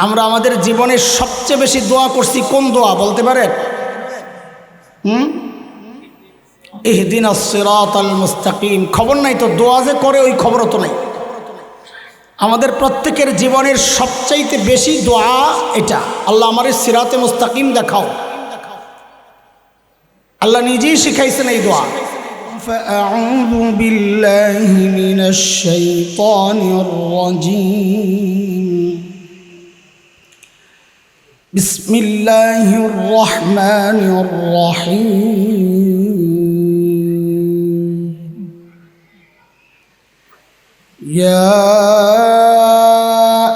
আমরা আমাদের জীবনের সবচেয়ে বেশি দোয়া করছি কোন দোয়া বলতে পারেন? ইহদিনাস সিরাতাল মুস্তাকিম। খবর নাই তো, দোয়া যে করে ওই খবরও তো নাই। আমাদের প্রত্যেকের জীবনের সবচাইতে বেশি দোয়া এটা, আল্লাহ আমার সিরাতে মুস্তাকিম দেখাও। আল্লাহ নিজেই শিখাইছেন এই দোয়া। ফাআউযু বিল্লাহি মিনাশ শাইতানির রাজীম। বিসমিল্লাহির রহমানির রহিম। ইয়া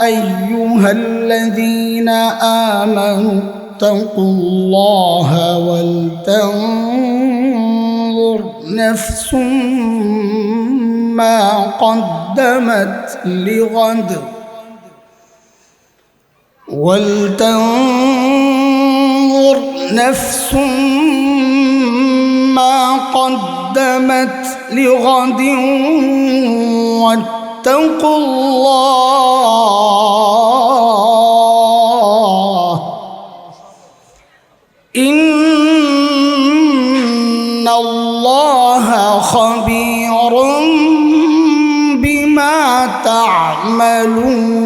আইয়ুহাল্লাযীনা আমানু ইত্তাকুল্লাহা ওয়াল তানজুর নাফসুম মা قدمت لغد ولتنظر نفس ما قدمت لغد واتقوا الله إن الله خبير بما تعملون।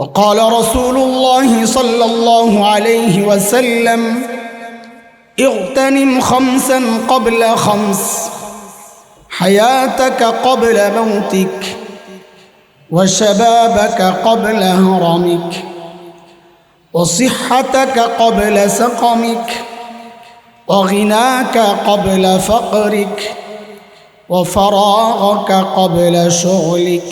وقال رسول الله صلى الله عليه وسلم اغتنم خمسا قبل خمس حياتك قبل موتك وشبابك قبل هرمك وصحتك قبل سقمك وغناك قبل فقرك وفراغك قبل شغلك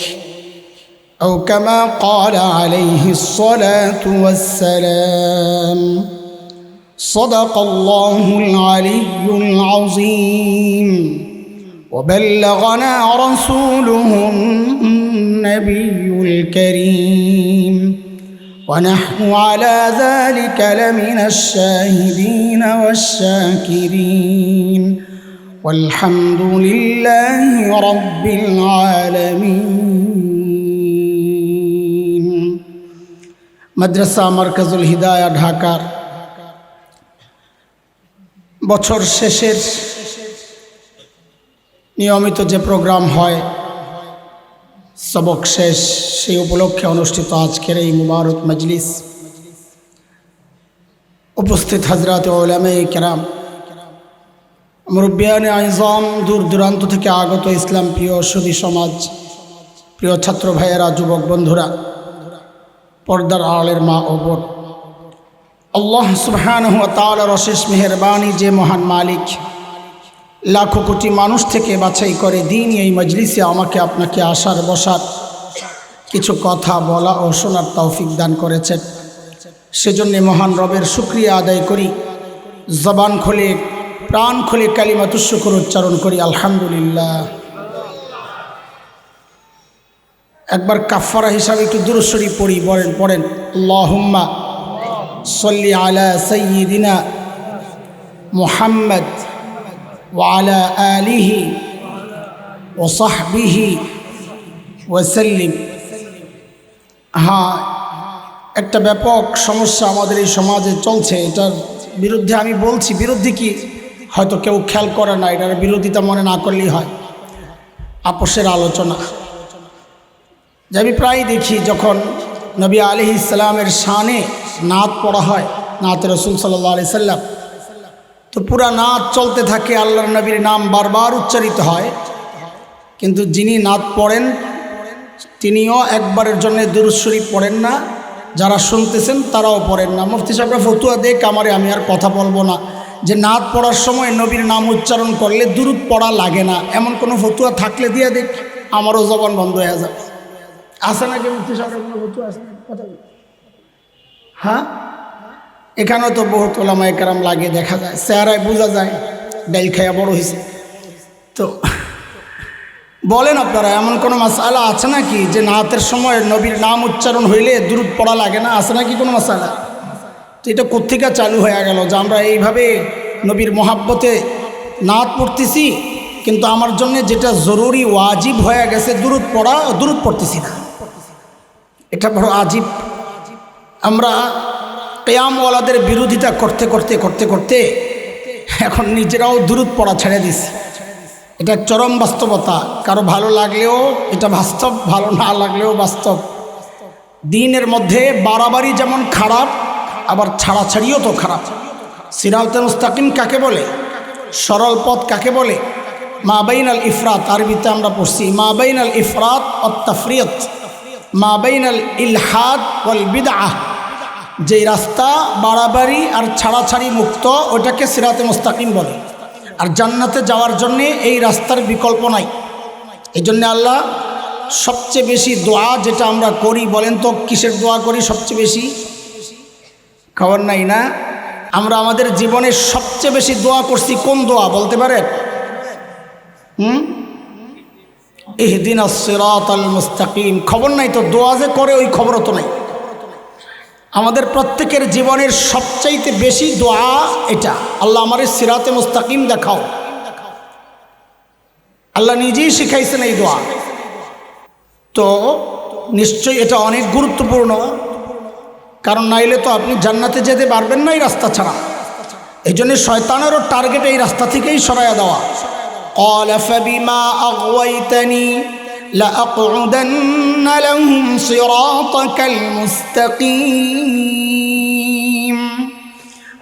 أو كما قال عليه الصلاة والسلام صدق الله العلي العظيم وبلغنا رسوله النبي الكريم ونحن على ذلك لمن الشاهدين والشاكرين والحمد لله رب العالمين। মাদ্রাসা মারকাজুল হিদায়া ঢাকার বছর শেষের নিয়মিত যে প্রোগ্রাম হয় সবক শেষ, সেই উপলক্ষে অনুষ্ঠিত আজকের এই মুবারক মজলিস। উপস্থিত হযরত উলামায়ে কেরাম, মুরব্বিয়ানে আইজাম, দূর দূরান্ত থেকে আগত ইসলাম প্রিয় সুধী সমাজ, প্রিয় ছাত্র ভাইয়েরা, যুবক বন্ধুরা, পর্দার আড়ালের মা ও বোন, আল্লাহ সুবহানাহু ওয়া তাআলার অশেষ মেহেরবানি যে মহান মালিক লাখো কোটি মানুষ থেকে বাছাই করে দিন এই মজলিসে আমাকে আপনাকে আসার বসার, কিছু কথা বলা ও শোনার তৌফিক দান করেছেন, সেজন্য মহান রবের শুকরিয়া আদায় করি। জবান খুলে প্রাণ খুলে কালিমাতুশ শুকর উচ্চারণ করি আলহামদুলিল্লাহ। একবার কাফারা হিসাবে একটু দুরূদ শরীফ পড়ি, পড়েন আল্লাহুম্মা সাল্লি আলা সাইয়্যিদিনা মুহাম্মদ ওয়া আলা আলিহি ওয়া সাহবিহি ওয়া সাল্লিম। হ্যাঁ, একটা ব্যাপক সমস্যা আমাদের এই সমাজে চলছে, এটার বিরুদ্ধে আমি বলছি। বিরুদ্ধে কি হয়তো কেউ খেয়াল করে না, এটার বিরোধিতা মনে না করলেই হয়। আপোষের আলোচনা যে আমি প্রায় দেখি, যখন নবী আলাইহিস সালামের শানে নাত পড়া হয়, নাতে রাসূল সাল্লাল্লাহু আলাইহি সাল্লাম, তো পুরা নাত চলতে থাকে, আল্লাহর নবীর নাম বারবার উচ্চারিত হয়, কিন্তু যিনি নাত পড়েন তিনিও একবারের জন্য দুরূদ শরীফ পড়েন না, যারা শুনতেছেন তারাও পড়েন না। মুফতি সাহেবরা ফতুয়া দেখ আমারে, আমি আর কথা বলবো না যে নাত পড়ার সময় নবীর নাম উচ্চারণ করলে দুরূদ পড়া লাগে না, এমন কোনো ফতুয়া থাকলে দিয়ে দেখ, আমারও জবান বন্ধ হয়ে যাবে। আছে নাকি মুফতি সাহেবের কোনো ফতুয়া আছে? কথা বল। হ্যাঁ, এখানেও তো বহুত উলামায়ে কেরাম লাগে, দেখা যায়, চেহারায় বোঝা যায় ডাইল খাইয়া বড় হয়েছে। তো বলেন আপনারা, এমন কোনো মাসআলা আছে নাকি যে নাতের সময় নবীর নাম উচ্চারণ হইলে দুরূদ পড়া লাগে না? আছে নাকি কোনো মাসআলা? তো এটা কোত্থেকে চালু হয়ে গেল যে আমরা এইভাবে নবীর মহাব্বতে নাত পড়তেছি, কিন্তু আমার জন্য যেটা জরুরি ওয়াজিব হয়ে গেছে দুরূদ পড়া, দুরূদ পড়তেছি না। এটা বড় আজীব। আমরা কিয়ামওয়ালাদের বিরোধিতা করতে করতে করতে করতে এখন নিজেরাও দুরূদ পড়া ছেড়ে দিছি। এটা চরম বাস্তবতা। কারো ভালো লাগলেও এটা বাস্তব, ভালো না লাগলেও বাস্তব। দিনের মধ্যে বাড়াবাড়ি যেমন খারাপ, আবার ছাড়াছাড়িও তো খারাপ। সিরাতে মুস্তাকিম কাকে বলে? সরল পথ কাকে বলে? মা বাইনাল ইফরাত, আরবিতে আমরা পড়ছি মা বাইনাল ইফরাত ওয়াত তাফরিত, মা বাইনাল ইলহাদ ওয়াল বিদআহ। যে রাস্তা বাড়াবাড়ি আর ছাড়াছাড়ি মুক্ত, ওটাকে সিরাতে মুস্তাকিম বলে। আর জান্নাতে যাওয়ার জন্যে এই রাস্তার বিকল্প নাই। এই জন্যে আল্লাহ সবচেয়ে বেশি দোয়া যেটা আমরা করি, বলেন তো কিসের দোয়া করি সবচেয়ে বেশি? খবর নাই না? আমরা আমাদের জীবনে সবচেয়ে বেশি দোয়া করছি কোন দোয়া বলতে পারেন? ইহদিনাস সিরাতাল মুস্তাকিম। খবর নাই তো, দোয়া যে করে ওই খবরও তো নাই। আমাদের প্রত্যেকের জীবনের সবচাইতে বেশি দোয়া এটা, আল্লাহ আমার সিরাতে মুস্তাকিম দেখাও। আল্লাহ নিজেই শিখাইছেন এই দোয়া। তো নিশ্চয়ই এটা অনেক গুরুত্বপূর্ণ, কারণ নাইলে তো আপনি জান্নাতে যেতে পারবেন না এই রাস্তা ছাড়া। এই জন্য শয়তানেরও টার্গেট এই রাস্তা থেকেই সরাইয়া দেওয়া। قال فبما أغويتني لأقعدن لهم صراطك المستقيم।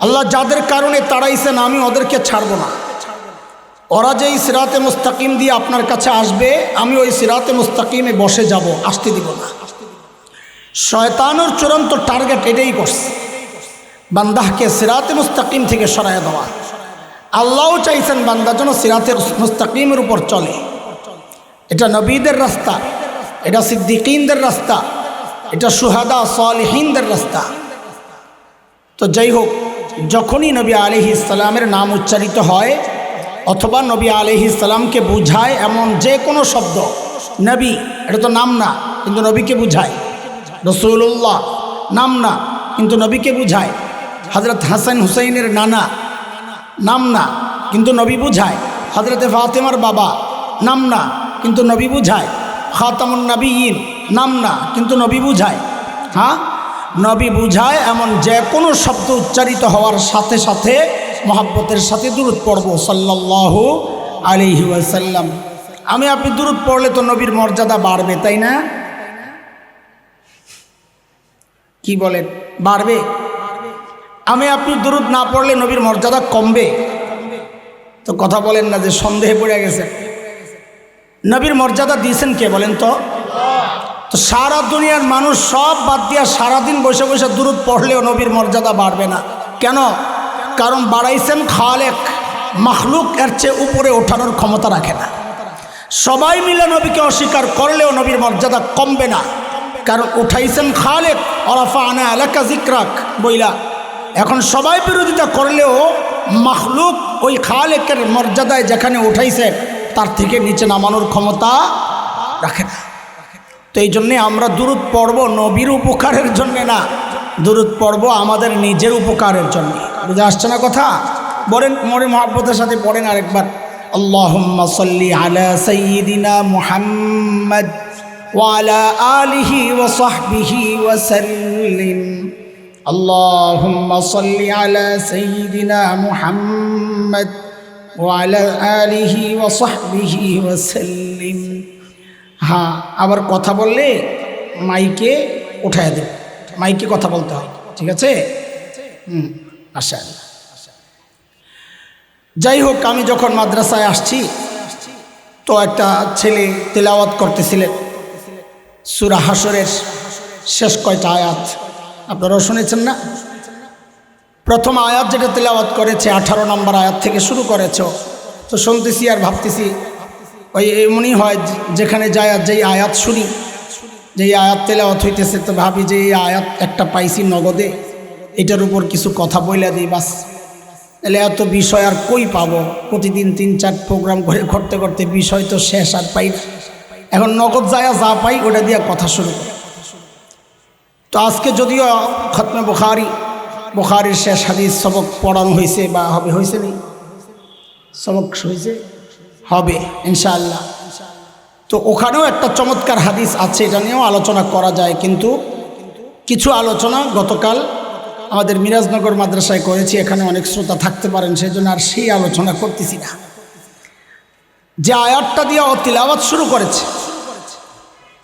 আল্লাহ যাদের কারণে তাড়াইছেন আমি ওদেরকে ছাড়ব না। ওরা যেই সিরাতে মুস্তাকিম দিয়ে আপনার কাছে আসবে, আমি ওই সিরাতে মুস্তাকিমে বসে যাব, আসতে দিব না। শয়তানের চূড়ান্ত টার্গেট এটাই করছে, বান্দাহকে সিরাতে মুস্তাকিম থেকে সরাইয়া দেওয়া। আল্লাহও চাইছেন বান্দা যেন সিরাতে মুস্তাকিমের উপর চলে। এটা নবীদের রাস্তা, এটা সিদ্দিকিনদের রাস্তা, এটা শুহাদা সালিহিনদের রাস্তা। তো যাই হোক, যখনই নবী আলাইহিস সালামের নাম উচ্চারিত হয় অথবা নবী আলাইহিস সালামকে বুঝায় এমন যে কোনো শব্দ, নবী এটা তো নাম না কিন্তু নবীকে বুঝায়, রাসূলুল্লাহ নাম না কিন্তু নবীকে বুঝায়, হযরত হাসান হুসাইনের নানা নাম না কিন্তু নবী বুঝায়, হযরতে ফাতেমার বাবা নাম না কিন্তু নবী বুঝায়, খাতামুন নবিয়্যিন নাম না কিন্তু নবী বুঝায়। হ্যাঁ, নবী বুঝায় এমন যে কোনো শব্দ উচ্চারিত হওয়ার সাথে সাথে মহব্বতের সাথে দুরূদ পড়ব সাল্লাল্লাহু আলাইহি ওয়াসাল্লাম। আমি আপনি দুরূদ পড়লে তো নবীর মর্যাদা বাড়বে, তাই না? কি বলেন, বাড়বে? আমি আপনি দুরূদ না পড়লে নবীর মর্যাদা কমবে? তো কথা বলেন না যে সন্দেহে পড়ে গেছে। নবীর মর্যাদা দিয়েছেন কে বলেন তো? তো সারা দুনিয়ার মানুষ সব বাদ দিয়া সারাদিন বসে বসে দুরূদ পড়লেও নবীর মর্যাদা বাড়বে না। কেন? কারণ বাড়াইছেন খালেক, মাখলুক এর চেয়ে উপরে ওঠানোর ক্ষমতা রাখে না। সবাই মিলে নবীকে অস্বীকার করলেও নবীর মর্যাদা কমবে না, কারণ উঠাইছেন খালেক। ওয়ারাফা'না লাকা যিকরাক বইলা। এখন সবাই বিরোধিতা করলেও মাখলুক ওই খালেকের মর্যাদায় যেখানে উঠাইছে তার থেকে নিচে নামানোর ক্ষমতা রাখে না। তো এই জন্যে আমরা দুরূদ পড়ব নবীর উপকারের জন্যে না, দুরূদ পড়ব আমাদের নিজের উপকারের জন্য। বুঝে আসছে না কথা? বলেন মনে মহব্বতের সাথে পড়েন আরেকবার, আল্লাহুম্মা সাল্লি আলা সাইয়্যিদিনা মুহাম্মদ ওয়া আলা আলিহি ওয়া সাহবিহি ওয়া সাল্লিম। আল্লাহুম্মা সাল্লি আলা সাইয়্যিদিনা মুহাম্মদ ওয়া আলা আলিহি ওয়া সাহবিহি ওয়া সাল্লিম। হ্যাঁ, আবার কথা বললে মাইকে উঠায় দেব, মাইকে কথা বলতে হয়, ঠিক আছে? আচ্ছা, যাই হোক, আমি যখন মাদ্রাসায় আসছি তো একটা ছেলে তেলাওয়াত করতেছিলেন সূরা হাসরের শেষ কয়টা আয়াত, আপনারাও শুনেছেন না? প্রথম আয়াত যেটা তেলাওয়াত করেছে 18 নম্বর আয়াত থেকে শুরু করেছে। তো শুনতেছি আর ভাবতেছি ওই এমনই হয় যেখানে যায় যেই আয়াত শুনি, যেই আয়াত তেলাওয়াত হইতেছে তো ভাবি যে এই আয়াত একটা পাইছি নগদে, এটার উপর কিছু কথা বইলা দিই বাস। তাহলে এত বিষয় আর কই পাবো? প্রতিদিন 3-4 প্রোগ্রাম করে করতে করতে বিষয় তো শেষ আর পাই না। এখন নগদ যায় যা পাই ওটা দিয়ে কথা শুরু করি। তো আজকে যদিও খতমে বুখারীর শেষ হাদিস সবক পড়ানো হয়েছে বা হয়েছে নেই, সবক হয়েছে হবে ইনশাআল্লাহ। তো ওখানেও একটা চমৎকার হাদিস আছে, এটা নিয়েও আলোচনা করা যায়, কিন্তু কিছু আলোচনা গতকাল আমাদের মিরাজনগর মাদ্রাসায় করেছি, এখানে অনেক শ্রোতা থাকতে পারেন, সেই জন্য আর সেই আলোচনা করতেছি না। যে আয়াতটা দিয়ে ও তিলাওয়াত শুরু করেছে,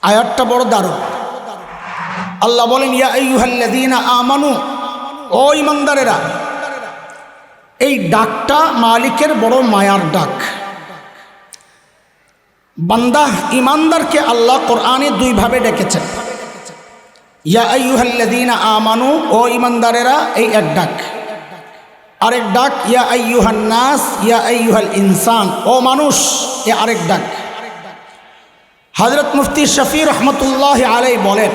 আয়াতটা বড় দারুণ। আল্লাহ বলেন, ইয়া আইয়ুহাল্লাযীনা আমানু, ও ঈমানদারেরা। এই ডাকটা মালিকের বড় মায়ার ডাক। বান্দা ঈমানদারকে আল্লাহ কোরআনে দুইভাবে ডেকেছেন। ইয়া আইয়ুহাল্লাযীনা আমানু, ও ঈমানদারেরা, এই এক ডাক। আরেক ডাক ইয়া আইয়ুহান নাস, ইয়া আইয়ুহাল ইনসান, ও মানুষ, এ আরেক ডাক। হযরত মুফতি শফি রহমতুল্লাহ আলাইহি বলেন,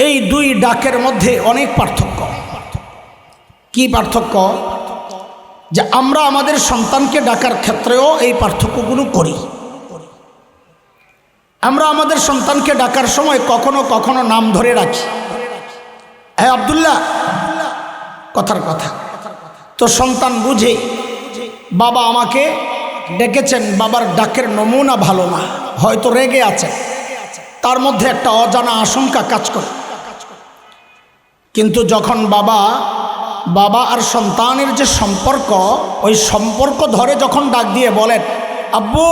এই দুই ডাকের মধ্যে অনেক পার্থক্য। কি পার্থক্য? যে আমরা আমাদের সন্তানকে ডাকার ক্ষেত্রেও এই পার্থক্যগুলো করি। আমরা আমাদের সন্তানকে ডাকার সময় কখনো কখনো নাম ধরে রাখি, হ্যাঁ আব্দুল্লাহ, কথার কথা। তো সন্তান বুঝে বাবা আমাকে ডেকেছেন, বাবার ডাকের নমুনা ভালো না, হয়তো রেগে আছে, তার মধ্যে একটা অজানা আশঙ্কা কাজ করে। কিন্তু যখন বাবা আর সন্তানের যে সম্পর্ক, ওই সম্পর্ক ধরে যখন ডাক দিয়ে বলেন আব্বু,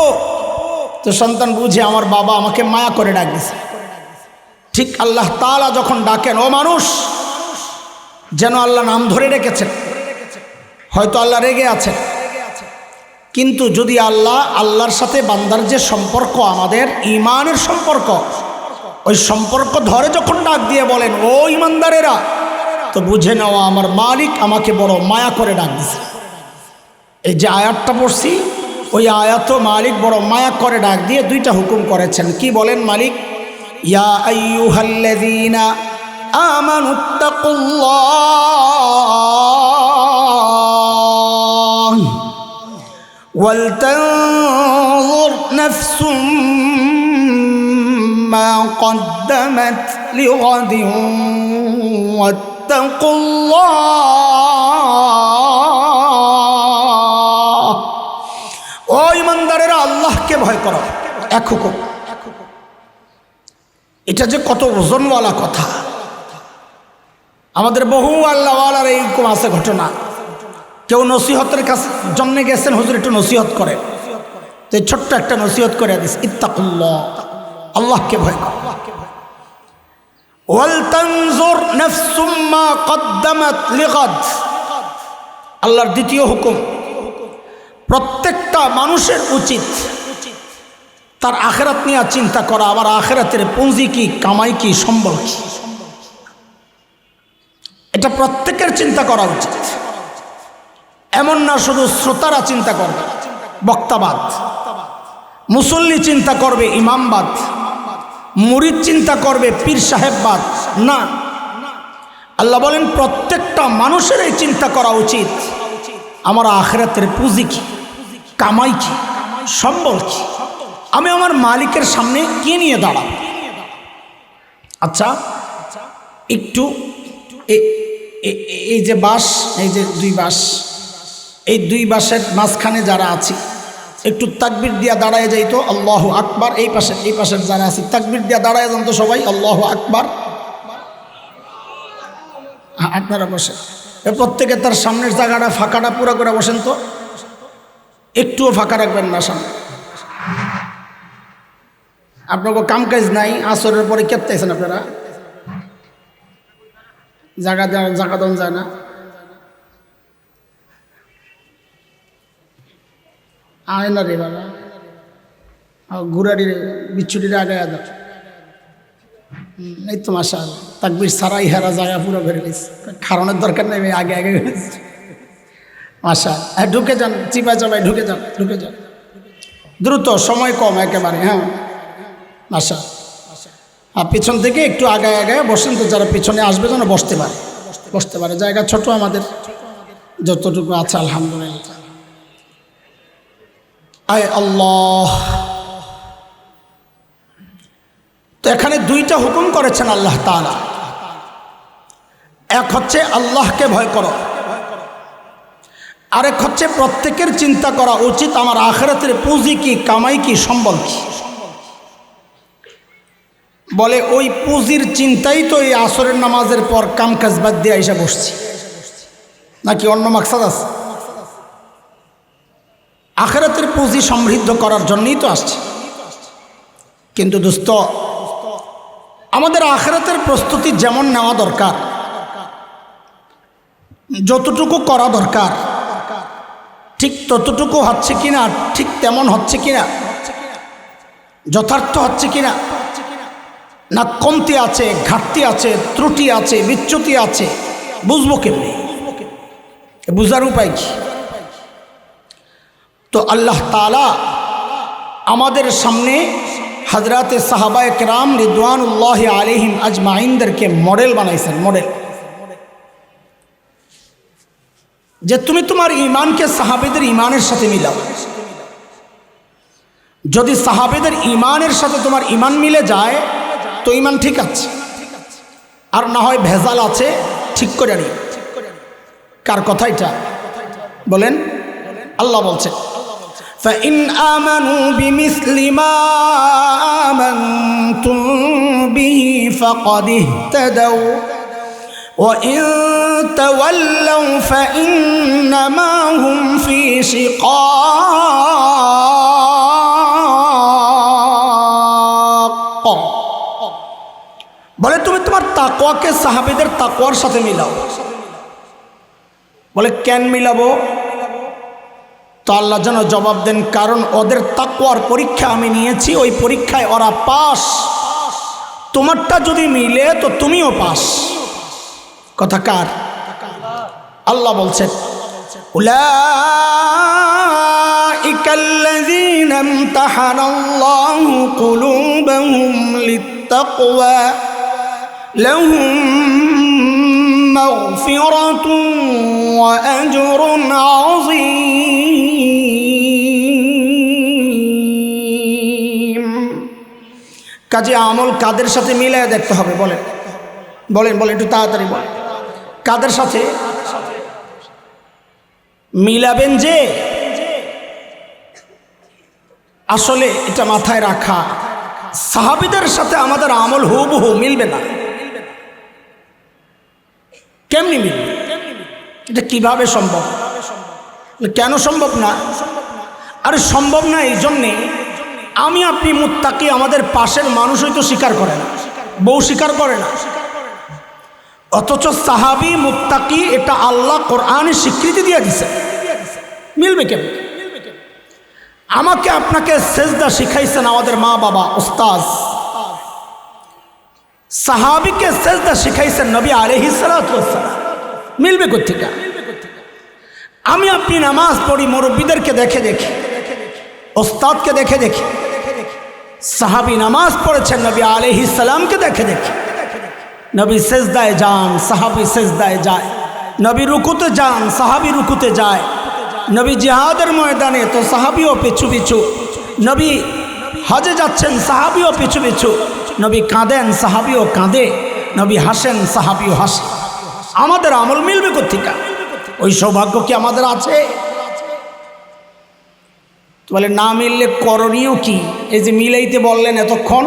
তো সন্তান বুঝে আমার বাবা আমাকে মায়া করে ডাক দিছে। ঠিক আল্লাহ তাআলা যখন ডাকেন, ও মানুষ, যেন আল্লাহ নাম ধরে রেখেছেন। হয়তো আল্লাহ রেগে আছেন, কিন্তু যদি আল্লাহর সাথে বান্দার যে সম্পর্ক, আমাদের ঈমানের সম্পর্ক, ওই সম্পর্ক ধরে যখন ডাক দিয়ে বলেন ও ঈমানদারেরা, তো বুঝে নেওয়া আমার মালিক আমাকে বড় মায়া করে ডাক দিছে। এই যে আয়াতটা পড়ছি, ওই আয়াতও মালিক বড় মায়া করে ডাক দিয়ে দুইটা হুকুম করেছেন। কি বলেন মালিক? ইয়া আইয়ুহাল্লাযীনা আমানুত্তাকুল্লাহ ওয়ালতানজুর নাফসুম মা কদ্দামাত লিগাদিন ওয়াত্তাকুল্লাহ। ও ঈমানদারেরা, আল্লাহকে ভয় করো। এক হুকুম। এটা যে কত ওজনওয়ালা কথা। আমাদের বহু আল্লাহওয়ালার এই হুকুম আছে ঘটনা। কেউ নসিহতের কাছে জন্মে গেছেন, হুজুর একটু নসিহত করেন, তো ছোট্ট একটা নসিহত করে দিস, ইত্তাকুল্লাহ, আল্লাহকে ভয় করো। ওয়ালতানজুর নাফসুম মা কদ্দামাত লিগাদ। আল্লাহর দ্বিতীয় হুকুম, প্রত্যেকটা মানুষের উচিত তার আখিরাত নিয়ে চিন্তা করা। আবার আখিরাতের পুঁজি কি, কামাই কি, সম্বল কি, এটা প্রত্যেকের চিন্তা করা উচিত। এমন না শুধু শ্রোতারা চিন্তা করবে বক্তাবাদ, মুসল্লি চিন্তা করবে ইমামবাদ, মুরিদ চিন্তা করবে পীর সাহেববাদ, না। আল্লাহ বলেন প্রত্যেকটা মানুষের এই চিন্তা করা উচিত, আমার আখিরাতের পুঁজি কি, কামাই কি, সম্বল কি, আমি আমার মালিকের সামনে কি নিয়ে দাঁড়াব। আচ্ছা, একটু এই যে বাঁশ, এই যে দুই বাঁশ, এই দুই বাঁশের মাঝখানে যারা আছি, একটু তাকবীর দিয়া দাঁড়ায় যাইতো, আল্লাহু আকবার। এই পাশের যারা আছে তাকবীর দিয়া দাঁড়ায় যান তো সবাই, আল্লাহু আকবার। আপনারা বসেন, প্রত্যেকে তার সামনের জায়গাটা ফাঁকাটা পুরো করে বসেন তো, একটুও ফাঁকা রাখবেন না সামনে। আপনাকে কাম কাজ নাই, আসরের পরে কেটতেছেন আপনারা, জায়গা দেওয়া যায় না। আয় না রে বাবা, ঘুরারি বিচ্ছুটির আগে আদা। এই তো মাশাআল্লাহ, তাকবীর সারাই হারা জায়গা পুরো বেড়ে গেছে, কারণের দরকার নেই, আগে আগে মাশাআল্লাহ। ঢুকে যান, চিপা চাপাই ঢুকে যান, দ্রুত, সময় কম একেবারে। হ্যাঁ মাশাআল্লাহ। আর পিছন থেকে একটু আগায় আগায় বসেন, তো যারা পিছনে আসবে যেন বসতে পারে। জায়গা ছোট আমাদের, যতটুকু আছে আলহামদুলিল্লাহ। আয় আল্লাহ। তো এখানে দুইটা হুকুম করেছেন আল্লাহ তাআলা। এক হচ্ছে আল্লাহকে ভয় করো, আরেক হচ্ছে প্রত্যেকের চিন্তা করা উচিত আমার আখিরাতের পুঁজি কি, কামাই কি, সম্বল কি। বলে ওই পুঁজির চিন্তাই তো এই আসরের নামাজের পর কামকাজ বাদ দিয়ে এসে বসছি, নাকি অন্য মাকসাদ আছে? আখিরাতের পুঁজি সমৃদ্ধ করার জন্যই তো আসছে। কিন্তু দোস্ত, আমাদের আখিরাতের প্রস্তুতি যেমন নেওয়া দরকার, যতটুকু করা দরকার ঠিক ততটুকু হচ্ছে কিনা, ঠিক তেমন হচ্ছে কিনা, যথার্থ হচ্ছে কিনা, না কমতি আছে, ঘাটতি আছে, ত্রুটি আছে, বিচ্যুতি আছে, বুঝবো কেমনি? বুঝার উপায় কি? তো আল্লাহ তাআলা আমাদের সামনে হযরতে সাহাবায়ে কেরাম রিদওয়ানুল্লাহি আলাইহিম আজমাইনদেরকে মডেল বানাইছেন। মডেল যে তুমি তোমার ঈমানকে সাহাবীদের ঈমানের সাথে মিলাও। যদি সাহাবীদের ঈমানের সাথে তোমার ঈমান মিলে যায় তো ঈমান ঠিক আছে, আর না হয় ভেজাল আছে, ঠিক করে নিও। কার কথা এটা বলেন? আল্লাহ বলছেন, فَإِنْ آمَنُوا بِمِثْلِ مَا آمَنْتُمْ بِهِ فَقَدِ اهْتَدَوْا وَإِنْ تَوَلَّوْا فَإِنَّمَا هُمْ فِي شِقَاقٍ। বলে তুমি তোমার তাকওয়াকে সাহাবীদের তাকওয়ার সাথে মিলাও। বলে কেন মিলাবো? তো আল্লাহ যেন জবাব দেন, কারণ ওদের তাকওয়ার পরীক্ষা আমি নিয়েছি, ওই পরীক্ষায় ওরা পাস। তোমারটা যদি মিলে তো তুমিও পাস। কথা কার? আল্লাহ বলছেন, উলাইকাল্লাযীনা ইমতাহানাল্লাহু কুলুবাহুম লিত্তাকওয়া লাহুম মাগফিরাতুন ওয়া আজরুন আযীম। কাজে আমল কাদের সাথে মিলায় দেখতে হবে? বলেন বলেন বলেন, একটু তাড়াতাড়ি বলেন। কাদের সাথে মিলাবেন? যে আসলে এটা মাথায় রাখা, সাহাবীদের সাথে আমাদের আমল হুবহু মিলবে না। কেমনি মিলবে? এটা কিভাবে সম্ভব? কেন সম্ভব না? আরে সম্ভব না এই জন্যে, আমি আপনি মুত্তাকি, আমাদের পাশের মানুষই তো স্বীকার করে না, বউ স্বীকার করে না, অথচ সাহাবী মুত্তাকি এটা আল্লাহ কোরআনে স্বীকৃতি দিয়ে দিছে। মিলবে কেন? আমাকে আপনাকে সেজদা শিখাইছেন আমাদের মা বাবা, উস্তাজ। সাহাবীকে সেজদা শিখাইছেন নবী আলাইহিস সালাতু ওয়াস সালাম। মিলবে কোত্থেকে? আমি আপনি নামাজ পড়ি মুরব্বীদেরকে দেখে দেখে, উস্তাদকে দেখে দেখে। সাহাবী নামাজ পড়েছেন নবী আলাইহিস সালামকে দেখে দেখে। নবী সেজদায় যান, সাহাবী সেজদায় যায়। নবী রুকুতে যান, সাহাবী রুকুতে যায়। নবী জিহাদের ময়দানে তো সাহাবীও পিছু পিছু। নবী হজে যাচ্ছেন, সাহাবীও পিছু পিছু। নবী কাঁদেন, সাহাবীও কাঁদে। নবী হাসেন, সাহাবীও হাসে। আমাদের আমল মিলবে কোত্থেকে? ওই সৌভাগ্য কি আমাদের আছে? বলে না মিললে করণীয় কি? এই যে মিলাইতে বললেন এতক্ষণ,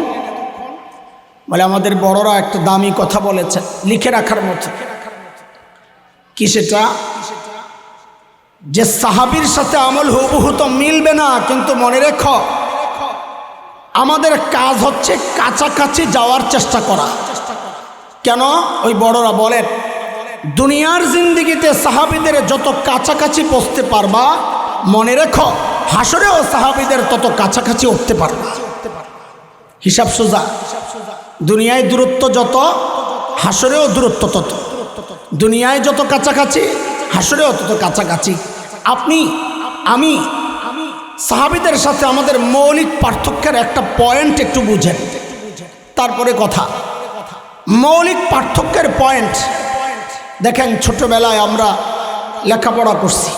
বলে আমাদের বড়রা একটা দামি কথা বলেছে, লিখে রাখার মতো। কি সেটা? যে সাহাবীর সাথে আমল হুবহু তো মিলবে না, কিন্তু মনে রেখো আমাদের কাজ হচ্ছে কাছাকাছি যাওয়ার চেষ্টা করা। কেন? ওই বড়রা বলেন, দুনিয়ার জিন্দেগিতে সাহাবীদের যত কাছাকাছি পৌঁছতে পারবা, মনে রেখো হাসরেও সাহাবীদের তত কাছাকাছি উঠতে পারবা। হিসাব সোজা। দুনিয়ায় দূরত্ব যত, হাসরেও দূরত্ব তত। দুনিয়ায় যত কাছাকাছি, হাসরেও তত কাছাকাছি। আপনি আমি সাহাবীদের সাথে আমাদের মৌলিক পার্থক্যের একটা পয়েন্ট একটু বুঝেন, তারপরে কথা। মৌলিক পার্থক্যের পয়েন্ট দেখেন, ছোটবেলায় আমরা লেখাপড়া করছি,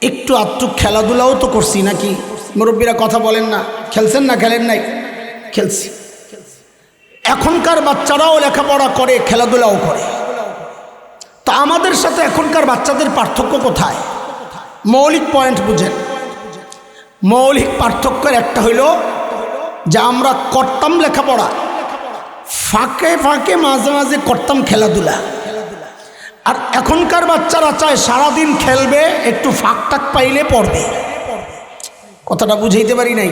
একটু আধটু খেলাধুলাও তো করছি নাকি? মুরব্বীরা কথা বলেন না? খেলছেন না? খেলেন নাই? খেলছি। এখনকার বাচ্চারাও লেখাপড়া করে, খেলাধুলাও করে। তো আমাদের সাথে এখনকার বাচ্চাদের পার্থক্য কোথায়? মৌলিক পয়েন্ট বুঝেন। মৌলিক পার্থক্যের একটা হইল যে আমরা করতাম লেখাপড়া, ফাঁকে ফাঁকে মাঝে মাঝে করতাম খেলাধুলা। আর এখনকার বাচ্চারা চায় সারাদিন খেলবে, একটু ফাঁক টাক পাইলে পড়বে। কথাটা বুঝাইতে পারি নাই?